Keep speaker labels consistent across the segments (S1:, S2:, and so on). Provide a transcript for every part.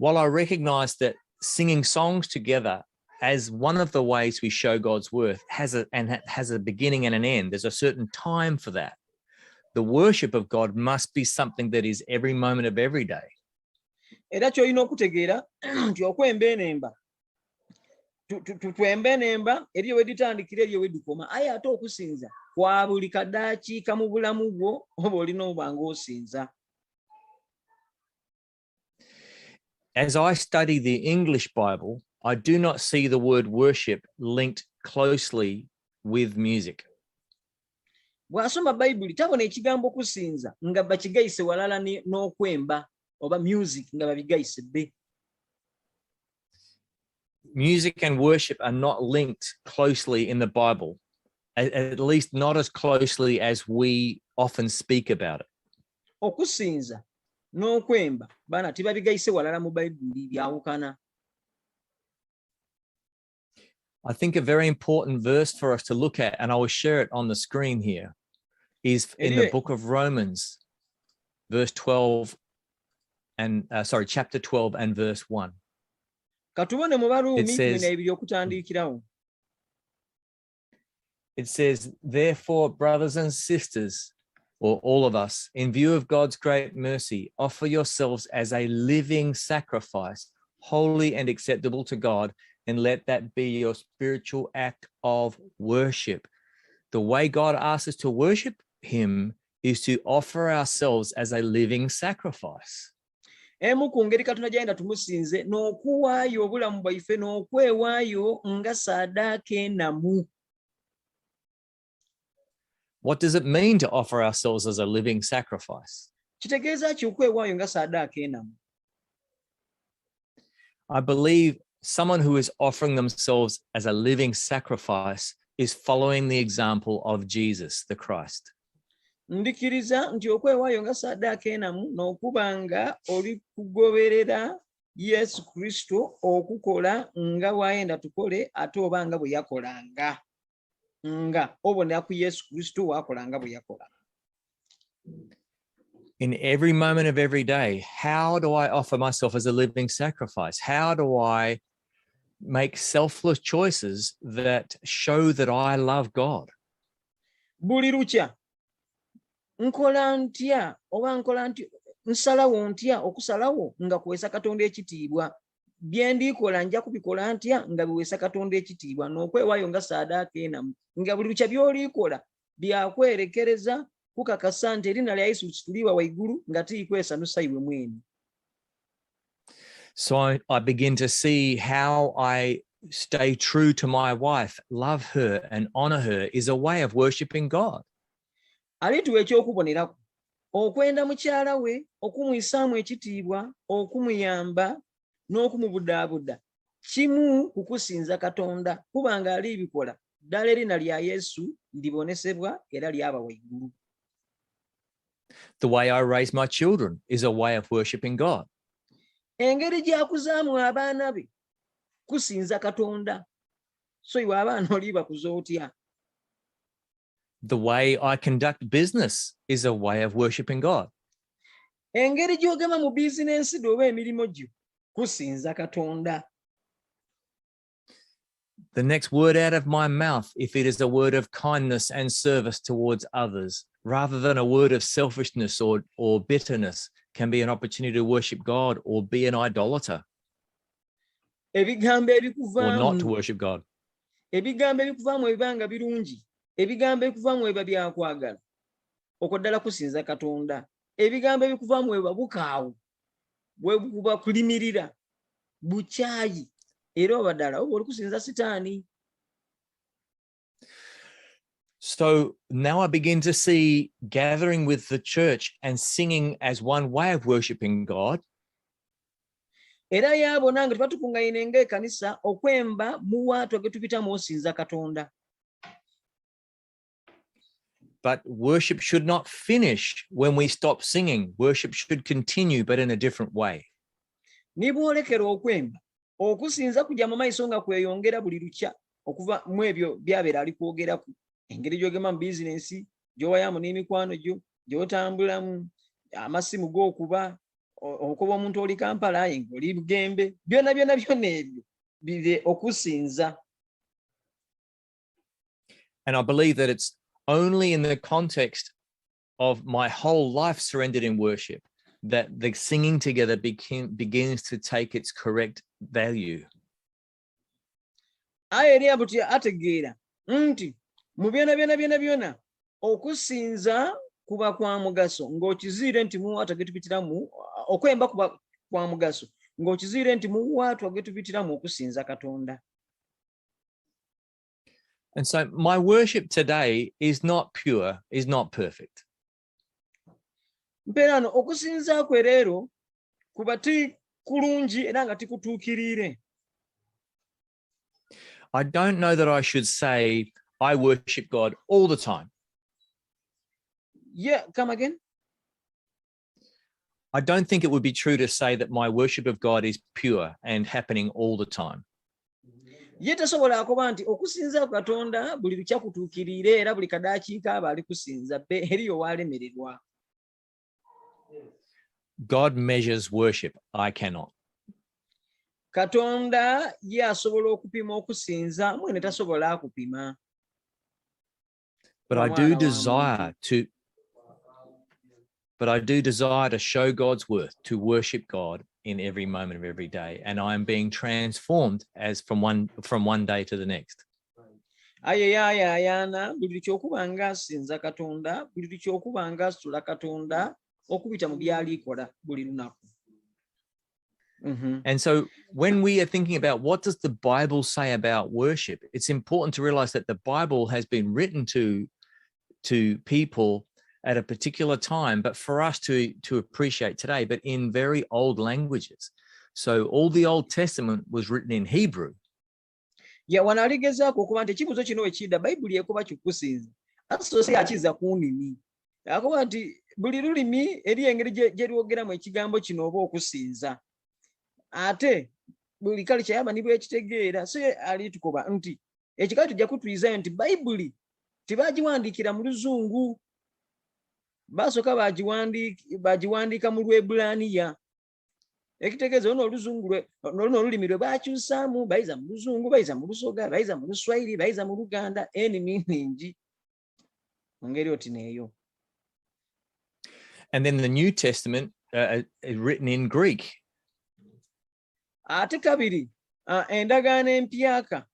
S1: while I recognize that singing songs together as one of the ways we show God's worth has a beginning and an end, there's a certain time for that. The worship of God must be something that is every moment of every day.
S2: Era kyolina okutegeera nti okwemba enemba twemba enemba eriyo we ditandikira eriyo we dikoma aye ate okusinza kwa buli kadakiika mu bulamu bwo oba olina obanga osinza.
S1: As I study the English Bible, I do not see the word worship linked closely with music.
S2: Bw'asoma Bayibuli tabona ekigambo okusinza nga bakigayise walala n'okwemba oba music nga babigayise be.
S1: Music and worship are not linked closely in the Bible, at least not as closely as we often speak about it.
S2: Okusinza n'okwemba bana tibabigayise walala mu Bayibuli byawukana.
S1: I think a very important verse for us to look at, and I will share it on the screen here, is in the book of Romans, chapter 12 and verse 1. It says, therefore, brothers and sisters, or all of us, in view of God's great mercy, offer yourselves as a living sacrifice, holy and acceptable to God, and let that be your spiritual act of worship. The way God asks us to worship him is to offer ourselves as a living sacrifice.
S2: Emu ngeri Katonda gy'ayenda tumusinze n'okuwaayo obulamu bwaife n'okwewaayo nga ssaddaaka enamu.
S1: What does it mean to offer ourselves as a living sacrifice?
S2: Kitegeeza ki okwewaayo nga ssaddaaka enamu?
S1: I believe someone who is offering themselves as a living sacrifice is following the example of Jesus, the Christ.
S2: Ndikiriza nti okwewaayo nga ssaddaaka enamu n'okuba nga oli kugoberera Yesu Kristo okukola nga bw'ayenda tukole ate oba nga bwe yakolanga. Nga obonera ku Yesu Kristo waakolanga bwe yakola.
S1: In every moment of every day, how do I offer myself as a living sacrifice? How do I make selfless choices that show that I love God?
S2: Buli lukya nkola ntya oba nkola ntya nsalawo ntya okusalawo nga kuweesa Katonda ekitiibwa bye ndikola nja kubikola ntya nga biweesa Katonda ekitiibwa n'okwewaayo nga ssaddaaka enamu nga buli lukya by'olikola byakwerekereza kukakasa nti erinnya lya Yesu kituliibwa waigulu nga tiikwesanusa iwe mwene.
S1: So I begin to see how I stay true to my wife, love her and honor her is a way of worshiping God.
S2: Alituwa ekyokubonerako okwenda mukyala we okumuyisaamu ekitiibwa okumuyamba n'okumubudaabuda kimu kukusinza Katonda kubanga alibikola ddala erinnya lya Yesu libonesebwa era lyaba waigulu.
S1: The way I raise my children is a way of worshiping God.
S2: Engeri gy'akuzaamu abaana be kusinza Katonda. So iwe abaana oli bakuza otya?
S1: The way I conduct business is a way of worshiping God.
S2: Engeri gy'ogema mu bizinensi gyo oba emirimu gyo kusinza Katonda.
S1: The next word out of my mouth, if it is a word of kindness and service towards others, rather than a word of selfishness or bitterness, can be an opportunity to worship God or be an idolater.
S2: Ebigambo
S1: or
S2: ebikuvaamu
S1: not to worship God.
S2: Ebigambo ebikuvaamu ebibanga birungi, ebigambo ebikuvaamu eba byakwagala okwo ddala kusinza Katonda. Ebigambo ebikuvaamu eba bukaawu bwe buba kulimirira bukyayi era oba ddala oba oli kusinza Sitaani.
S1: So now I begin to see gathering with the church and singing as one way of worshiping God.
S2: Era yaabona nga tebatukungaine ng'ekanisa okwemba mu waato ge tubitamu osinza Katonda.
S1: But worship should not finish when we stop singing. Worship should continue, but in a different way.
S2: Ni bwolekera okwemba okusinza kujja mu maaso nga kweyongera buli lukya okuva mu ebyo byabeera ali kwogeraku. Engeri gy'ogema mu bizinensi gy'owayamu n'emikwano gyo gy'otambulamu amasimu g'okuba okuba omuntu oli Kampala oli Bugembe byonna ebyo bire okusinza.
S1: And I believe that it's only in the context of my whole life surrendered in worship that the singing together begins to take its correct value.
S2: Eri abuti ategeera nti mu byonna okusinza kuba kwa mugaso ng'okiziire nti muwaatu agetupitiramu okwemba kuba kwa mugaso ng'okiziire nti muwaatu agetupitiramu okusinza Katonda.
S1: And so my worship today is not pure, is not perfect.
S2: Mperano okusinza kwe leero kuba ti kulungi era nga tikutuukirire.
S1: I don't know that I should say I worship God all the time.
S2: Yeah, come again.
S1: I don't think it would be true to say that my worship of God is pure and happening all the time.
S2: Ye tasobola akuba nti okusinza Katonda buli lukyakutuukirire era buli kadakiika aba ali kusinza eriyo walemererwa.
S1: God measures worship. I cannot.
S2: Katonda ye asobola okupima okusinza mwene tasobola kupima.
S1: But I do desire to show God's worth, to worship God in every moment of every day, and I am being transformed as from one day to the next.
S2: Ayana buli kyokuba nga asinza Katonda, buli kyokuba nga asitula Katonda okubita mu byalikola buli lunaku.
S1: And so when we are thinking about what does the Bible say about worship, it's important to realize that the Bible has been written to people at a particular time, but for us to appreciate today, but in very old languages. So all the Old Testament was written in Hebrew.
S2: Yeah, wanaligezaako okuba nti ekibuzo kino ekidda Bayibuli ekuba kikusinza asose akiza ku nnimi akuba nti buli lulimi eri engeri gye lwogeramu ekigambo kino oba okusinza ate buli kale kyayaba ni bwekitegeera so ali tukoba nti ekikale tujja kutuyizayo nti Bayibuli tibagiwandiikira mu Luzungu basooka bagiwandiika mu Lwebulaniya. Ekitegeeza ono Oluzungu olulimi lwe bakyusaamu bayiza mu Luzungu bayiza mu Lusoga bayiza mu Luswayiri bayiza mu Luganda ennimi nningi mu ngeri oti neeyo.
S1: And then the New Testament is written in Greek.
S2: Ate kabiri endagaano empyaka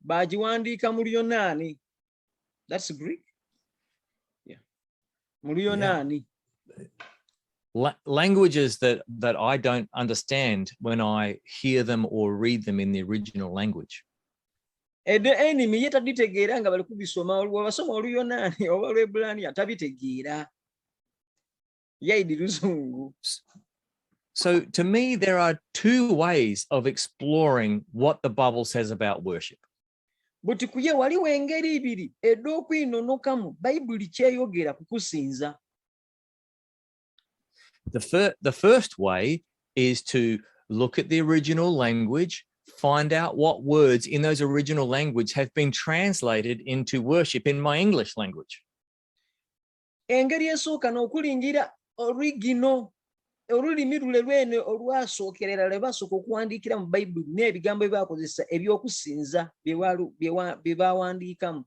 S2: bagiwandiika mu Luyonaani. That's Greek. Yeah. Mu Luyonaani.
S1: Languages that I don't understand when I hear them or read them in the original language.
S2: Ennimi ye tabitegeera nga bali kubisoma basoma Oluyonaani oba Lwebulaniya tabitegeera. Yayidi Luzungu.
S1: So to me, there are two ways of exploring what the Bible says about worship.
S2: Buti kuye waliwo engeri ibiri ed'okwinonokamu Bayibuli kyeyogera ku kusinza.
S1: The first way is to look at the original language, find out what words in those original language have been translated into worship in my English language.
S2: Engeri esooka n'okulingira original olulimi lule lwene olwasookerera lwe basooka okuwandiikira mu Bayibuli n'ebigambo bye bakozesa eby'okusinza bye bawandiikamu.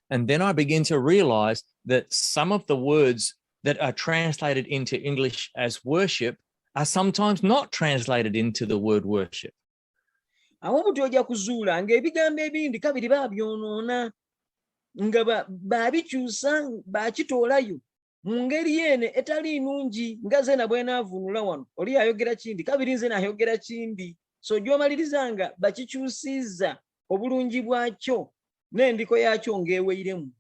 S1: And then I begin to realize that some of the words that are translated into English as worship are sometimes not translated into the word worship.
S2: Awo buti ojja kuzuula ng'ebigambo ebindi kabiri baabyonoona nga baabikyusa baakitoolayo mu ngeri yene etali nnungi nga ze na bwenaavuunula wano oli ayogera kindi kabiri nze naayogera kindi so gy'omaliriza nga bakikyusizza obulungi bwakyo n'endiko yakyo ng'eweiremu.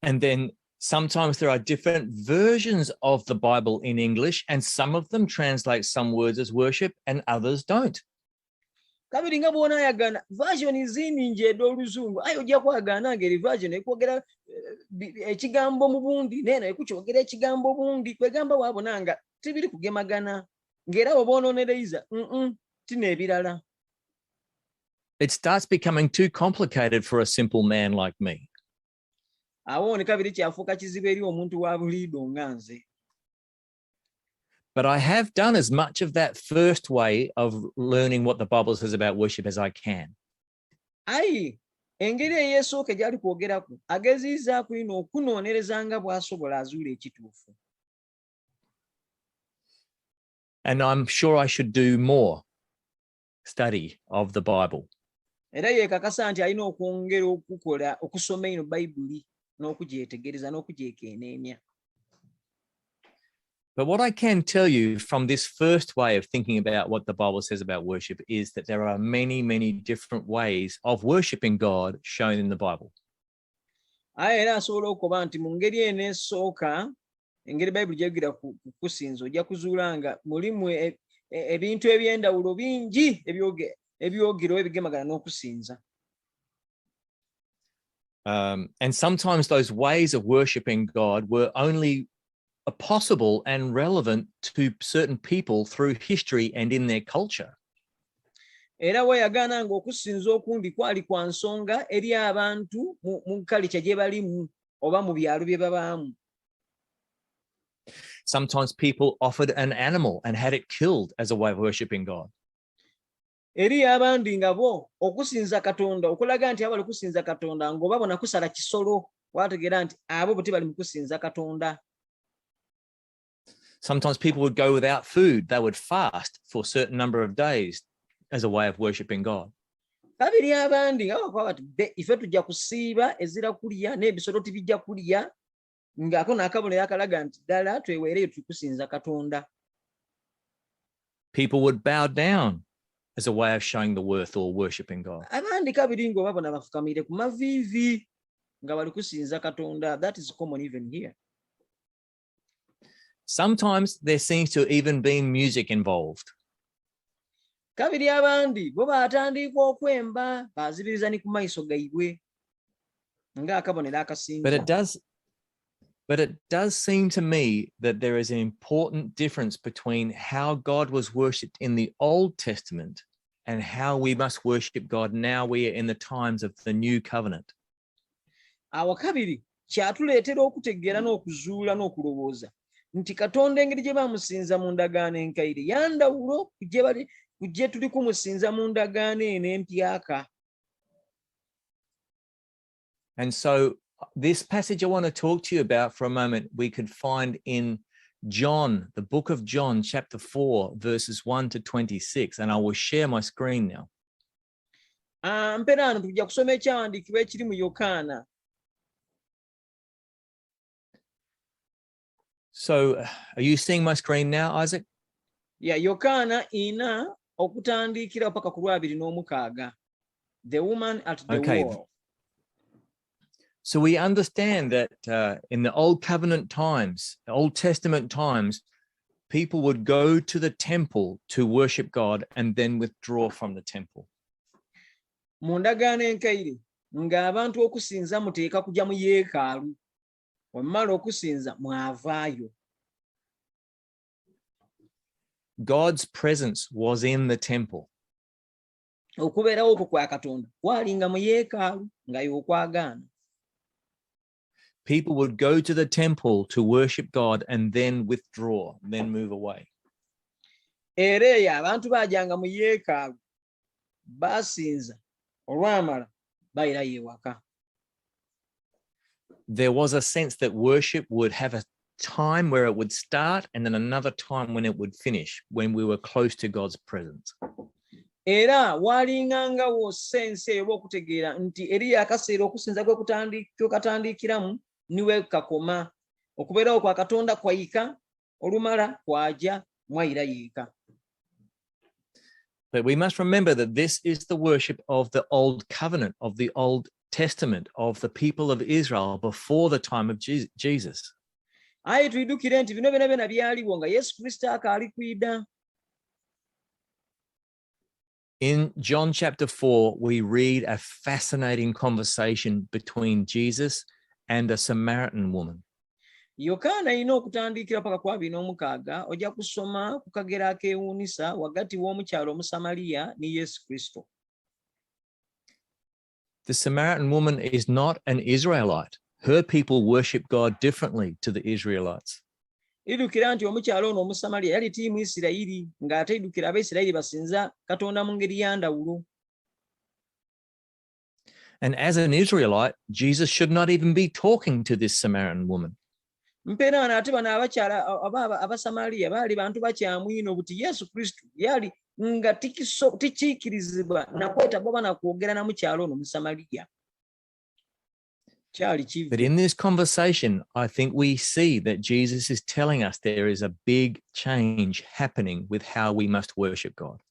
S1: And then sometimes there are different versions of the Bible in English, and some of them translate some words as worship and others don't.
S2: Kabiri nga bw'onaayagana version ziningi ed'Oluzungu aye ojja kwagaana ngeri version ekwogera ekigambo mu bundi neeno ekukyogera ekigambo bundi kwegamba waabona nga tibiri kugemagana ng'era bwe boonooneriza tina ebirala.
S1: It starts becoming too complicated for a simple man like me.
S2: Awo ne kabiri kyafuuka kizibu eri omuntu wa buliido nga nze.
S1: But I have done as much of that first way of learning what the Bible says about worship as I can.
S2: Ayi engeri eyeesooka gyali kwogerako ageziizaako ino okunoonyereza nga bw'asobola azuula ekituufu.
S1: And I'm sure I should do more study of the Bible.
S2: Era yeekakasa nti alina okwongera okukola okusoma ino Bayibuli n'okugyetegereza n'okugyekenneenya.
S1: But what I can tell you from this first way of thinking about what the Bible says about worship is that there are many, many different ways of worshiping God shown in the Bible.
S2: Aye era asobola okuba nti mu ngeri eno esooka engeri Bayibuli gyegera kusinza ojja kuzuula nga mulimu ebintu eby'endawulo bingi ebyogerwa ebigemagana n'okusinza.
S1: And sometimes those ways of worshiping God were only possible and relevant to certain people through history and in their culture.
S2: Era weeyagaana ng'okusinza okundi kwali kwa nsonga eri abantu mu kalica gye balimu oba mu byalo bye babaamu.
S1: Sometimes people offered an animal and had it killed as a way of worshiping God.
S2: Eri abandi nga bo okusinza Katonda okulaga nti abali okusinza Katonda ng'obabona kusala kisolo wategeera nti abo bo tebali mu kusinza Katonda.
S1: Sometimes people would go without food. They would fast for a certain number of days as a way of worshiping God.
S2: Kabiri abandi nga bakuba bati ife tujja kusiiba ezira kulya n'ebisolo tibijja kulya ng'ako n'akabonero akalaga nti ddala tweweereyo tukusinza Katonda.
S1: People would bow down as a way of showing the worth or worshiping God.
S2: Abandi kabiri ng'obabona bafukamire ku maviivi nga bali kusinza Katonda. That is common even here.
S1: Sometimes there seems to even be music involved.
S2: Kabiri abandi bo batandika okwemba bazibiriza ni ku maiso gaibwe ng'akabonero akasinza.
S1: But it does seem to me that there is an important difference between how God was worshipped in the Old Testament and how we must worship God now we are in the times of the New Covenant.
S2: Awo kabiri kyatuleetera okutegeera n'okuzuula n'okulowooza nti Katonda engeri gye bamusinza mu ndagaano enkaire yandawulo ku gye tuli kumusinza mu ndagaano eno empyaka.
S1: And so this passage I want to talk to you about for a moment, we could find in John, the book of John, chapter 4, verses 1 to 26. And I will share my screen now.
S2: Mperano tujja kusoma ekyawandiikibwa ekiri mu Yokaana.
S1: So are you seeing my screen now, Isaac?
S2: Yeah, Yokaana ina okutandikira paka ku 26. The woman at the wall.
S1: So we understand that in the Old Covenant times, Old Testament times, people would go to the temple to worship God and then withdraw from the temple.
S2: Mu ndagaano enkaire ng'abantu okusinza muteeka kujja mu yeekaalu. Wamala okusinza mwavaayo.
S1: God's presence was in the temple.
S2: Okubeerawo okwo kwa Katonda kwalinga mu yeekaalu nga y'okwagaana.
S1: People would go to the temple to worship God and then withdraw, then move away.
S2: Era eyo abantu baajanga mu yeekaalu basinza olwamala bayirayo ewaka.
S1: There was a sense that worship would have a time where it would start and then another time when it would finish, when we were close to God's presence.
S2: Era walingangawo sense eyo okutegeera nti eri akaseera okusinza kwe katandikiramu niwe kakoma. Okubeerawo kwa Katonda kwayika olumala kwaja mwayira yeeka.
S1: But we must remember that this is the worship of the Old Covenant, of the Old Testament, of the people of Israel before the time of Jesus.
S2: Aye tuidukire nti bino byonna byaliwo nga Yesu Kristo akaali kwida.
S1: In John chapter 4, we read a fascinating conversation between Jesus and a Samaritan woman.
S2: Yokaana ina okutandikira paka ku 26 ojja kusoma ku kagero akeewuunyisa wakati w'omukyalo Omusamaliya ne Yesu Kristo.
S1: The Samaritan woman is not an Israelite. Her people worship God differently to the Israelites.
S2: idukira nti omukyalo ono omusamaliya yali tiimu Isirayiri ng'ate idukira Abaisirayiri basinza Katonda mu ngeri ya ndawulo.
S1: And as an Israelite, Jesus should not even be talking to this Samaritan woman.
S2: Mpeerana ate bano abakyala Abasamaliya baali bantu bakyamu ino buti Yesu Kristo yali nga tikiikirizibwa nakwetabwa bana kwogera na mukyalo ono Musamaliya.
S1: But in this conversation, I think we see that Jesus is telling us there is a big change happening with how we must worship God.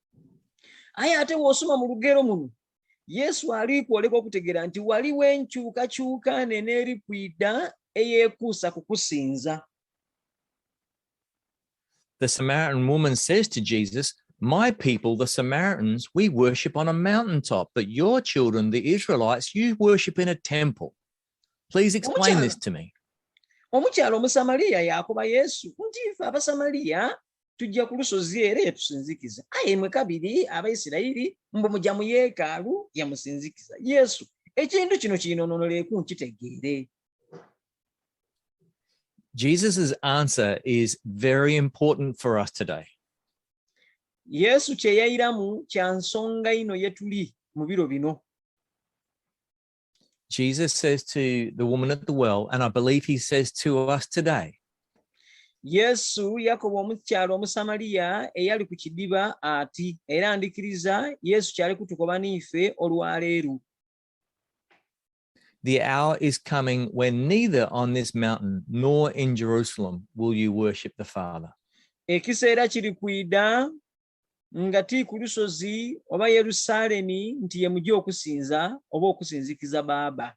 S2: Aye ate w'osoma mu lugero muno Yesu ali kwoleka okutegeera nti waliwo enkyukakyuka nene eri kwidda eyeekuusa kukusinza.
S1: The Samaritan woman says to Jesus, "My people, the Samaritans, we worship on a mountaintop, but your children, the Israelites, you worship in a temple. Please explain this to me."
S2: Omukyalo Omusamaliya yakoba Yesu nti ife Abasamaliya tujja ku lusozi era tusinzikiza. Aye mwe kabiri Abaisirayiri mbo mujja mu yeekaalu ya musinzikiza. Yesu ekintu kino kinoonoleeku nkitegeere.
S1: Jesus' answer is very important for us today.
S2: Yesu kye yayiramu kya nsonga ino ye tuli mu biro bino.
S1: Jesus says to the woman at the well, and I believe he says to us today,
S2: Yesu yakoba omukyalo Omusamaliya eyali ku kidiba ati era ndikiriza Yesu kyali kutukoba n'ife olwaleero.
S1: the hour is coming when neither on this mountain nor in Jerusalem will you worship the Father.
S2: Ekiseera kiri kwidda nga ti ku lusozi oba Yerusaalemi nti ye mujja okusinza oba okusinzikiza Baaba.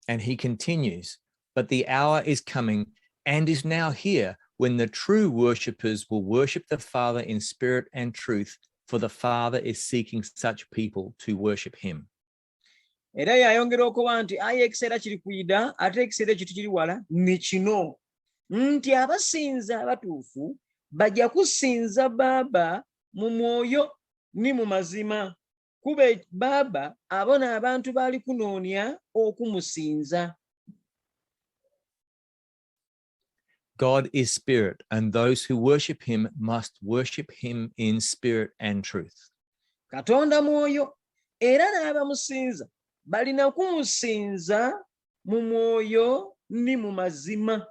S1: And he continues, but the hour is coming and is now here when the true worshippers will worship the Father in spirit and truth, for the Father is seeking such people to worship him.
S2: Era yayongera okuba nti aye ekiseera kiri kwidda ate ekiseera ekyo kiri wala ne kino nti abasinza abatuufu bajja kusinza Baaba mu mwoyo ne mu mazima kuba Baaba abona abantu baali kunoonya okumusinza.
S1: God is spirit, and those who worship him must worship him in spirit and truth.
S2: Katonda mwoyo era n'abamusinza balina kumusinza mu mwoyo ne mu mazima.